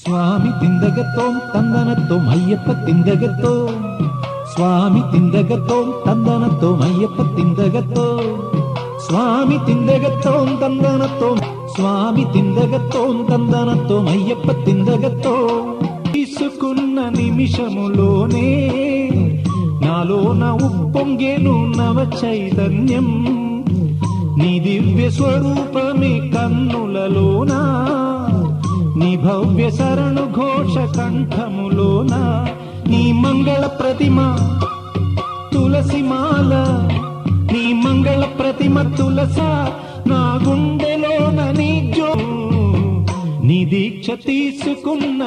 స్వామి తిందగతోం తందనతోం అయ్యప్ప తిందగతో స్వామి తిందగతోం తందనతోం అయ్యప్ప తిందగతో స్వామి తిందగతోం తందనతోం స్వామి తిందగతోం తందనతోం అయ్యప్ప తిందగతో తీసుకున్న నిమిషములోనే నాలోన ఉప్పొంగెను నవ చైతన్యం నీ దివ్య స్వరూపమే కన్నులలోనా నీ భవ్య శరణు ఘోష కంఠములోన నీ మంగళ ప్రతిమ తులసిమాల నీ మంగళ ప్రతిమ తులస నా గుండెలోన నీ నీ దీక్ష తీసుకున్న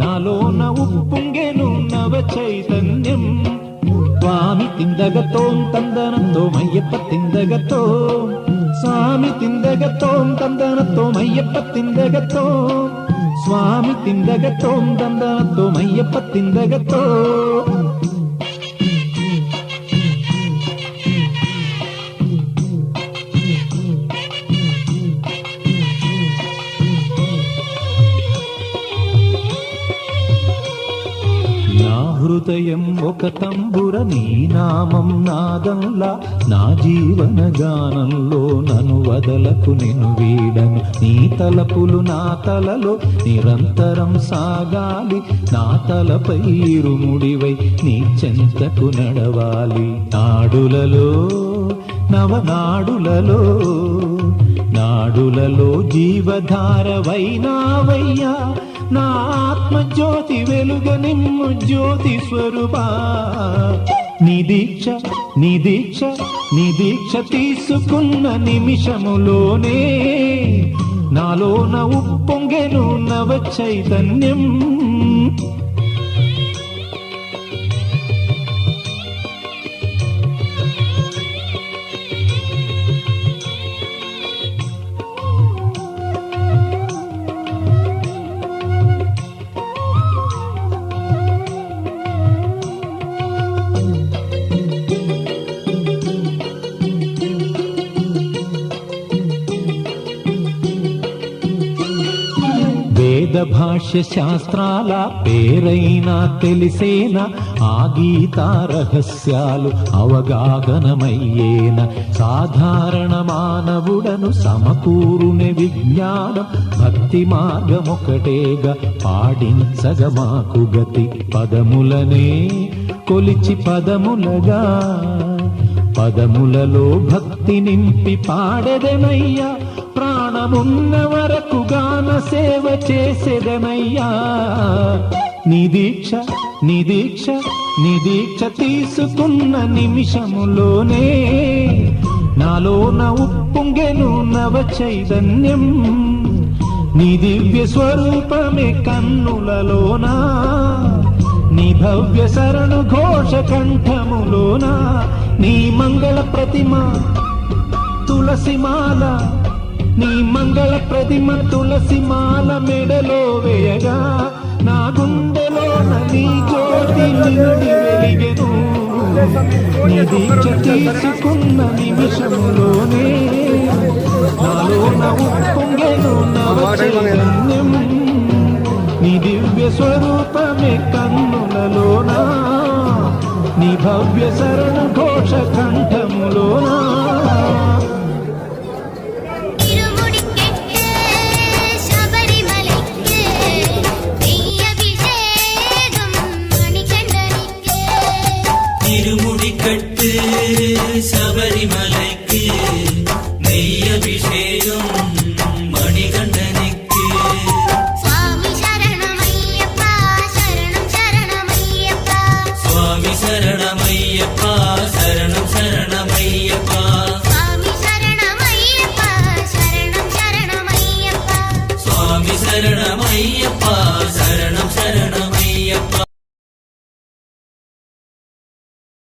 నాలోన ఉప్పొంగెను నవ చైతన్యం స్వామి తిందగతోం తందనతోం అయ్యప్ప తిందగతో స్వామి తిందగతోం తందనతోం అయ్యప్ప తిందగతో స్వామి తిందగతోం తందనతోం అయ్యప్ప తిందగతో హృదయం ఒక తంబుర నీ నామం నాదంలా నా జీవన గానంలో నన్ను వదలకు నిన్ను వీడను నీ తలపులు నా తలలో నిరంతరం సాగాలి నా తలపై ఇరుముడివై నీ చెంతకు నడవాలి నాడులలో నవనాడులలో నాడులలో జీవధారవైనావయ్యా నా ఆత్మజ్యోతి వెలుగ నిమ్ము జ్యోతి స్వరూపా నీ దీక్ష నీ దీక్ష నీ దీక్ష తీసుకున్న నిమిషములోనే నాలోన ఉప్పొంగెను నవ చైతన్యం వేద భాష్య శాస్త్రాల పేరైనా తెలిసేనా ఆ గీతా రహస్యాలు అవగాహనమయ్యేన సాధారణ మానవుడను సమకూరునే విజ్ఞానం భక్తి మార్గమొకటేగా పాడించగ మాకు గతి పదములనే కొలిచి పదములగా పదములలో భక్తి నింపి పాడెదనయ్యా ప్రాణమున్న వరకు గాన సేవ చేసేదనయ్యా నీ దీక్ష నీ దీక్ష నీ దీక్ష తీసుకున్న నిమిషములోనే నాలోన ఉప్పొంగెను నవ చైతన్యం నీ దివ్య స్వరూపమే కన్నులలోనా నీ భవ్య శరణు ఘోష కంఠములోనా నీ మంగళ ప్రతిమ తులసిమాల నీ మంగళ ప్రతిమ తులసిమాల మెడలో వేయగా నా గుండెలోన నీ జ్యోతి నిండి వెలిగెను నీ దీక్ష తీసుకున్న నిమిషములోనే నాలోన ఉప్పొంగెను నవ చైతన్యం నీ దివ్య స్వరూపమే కన్నులలోనా నీ భవ్య శరణు ఘోష కంఠములోనా திருமுடி கட்டு சபரிமலைக்கு நெய் அபிஷேகம் மணிகண்ட